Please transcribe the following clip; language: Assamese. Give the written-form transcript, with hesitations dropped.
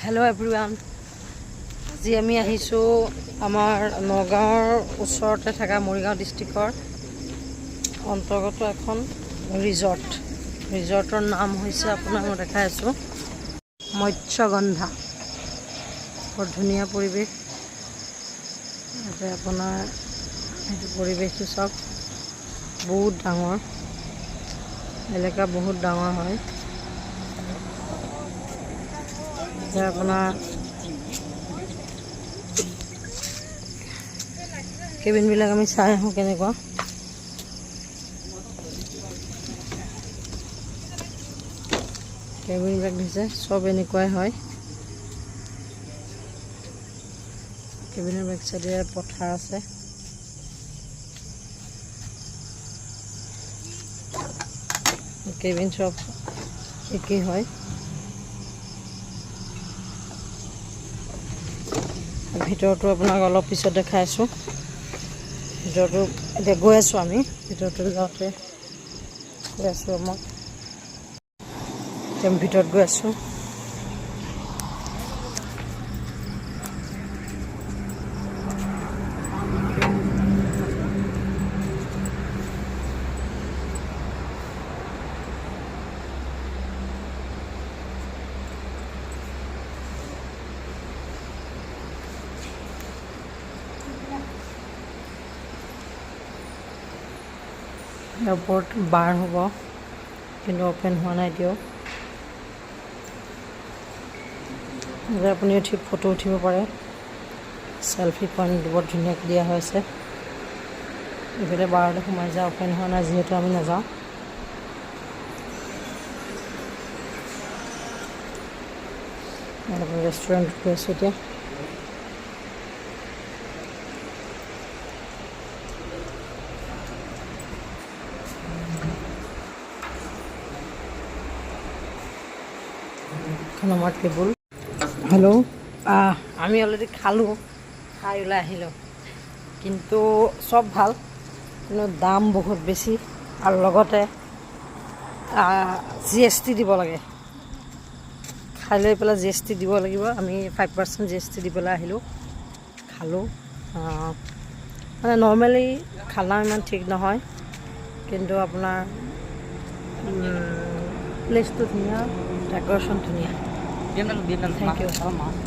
हेलो एवरीवन আজি আমি আহিছো আমাৰ নগাঁৱৰ ওচৰতে থকা মৰিগাঁও ডিস্ট্ৰিক্টৰ অন্তৰ্গত এখন ৰিজৰ্টৰ নাম হৈছে আপোনাৰ মই দেখাই আছো মৎস্যগন্ধা। বৰ ধুনীয়া পৰিৱেশ। ইয়াতে আপোনাৰ এইটো পৰিৱেশটো চাওক, বহুত ডাঙৰ এলেকা, বহুত ডাঙৰ হয়। আপোনাৰ কেবিনবিলাক আমি চাই আহোঁ কেনেকুৱা। কেবিনবিলাক দিছে চব এনেকুৱাই হয়। কেবিনৰ বেক চাইডে পথাৰ আছে। কেবিন চব একেই হয়। ভিতৰতো আপোনাক অলপ পিছত দেখাই আছোঁ। ভিতৰতো এতিয়া গৈ আছোঁ আমি। ভিতৰতো যাওঁতে গৈ আছোঁ, আমাক ভিতৰত গৈ আছোঁ। ওপৰত বাৰ হ'ব, কিন্তু অপেন হোৱা নাই এতিয়াও। আপুনি উঠি ফটো উঠিব পাৰে। চেলফি পইণ্ট বৰ ধুনীয়াকৈ দিয়া হৈছে। এইফালে বাৰলৈ সোমাই যায়, অপেন হোৱা নাই যিহেতু আমি নাযাওঁ। ৰেষ্টুৰেণ্টত গৈ আছোঁ এতিয়া। আমাৰ টেবুল। হেল্ল', আমি অলৰেডি খালোঁ, খাই ওলাই আহিলোঁ। কিন্তু চব ভাল, কিন্তু দাম বহুত বেছি, আৰু লগতে GST দিব লাগে। খাই লৈ পেলাই GST দিব লাগিব। আমি 5% GST দি পেলাই আহিলোঁ, খালোঁ। মানে নৰ্মেলি খানা ইমান ঠিক নহয়, কিন্তু আপোনাৰ প্লেচটো ধুনীয়া, ডেক'ৰেশ্যন ধুনীয়া। Thank you.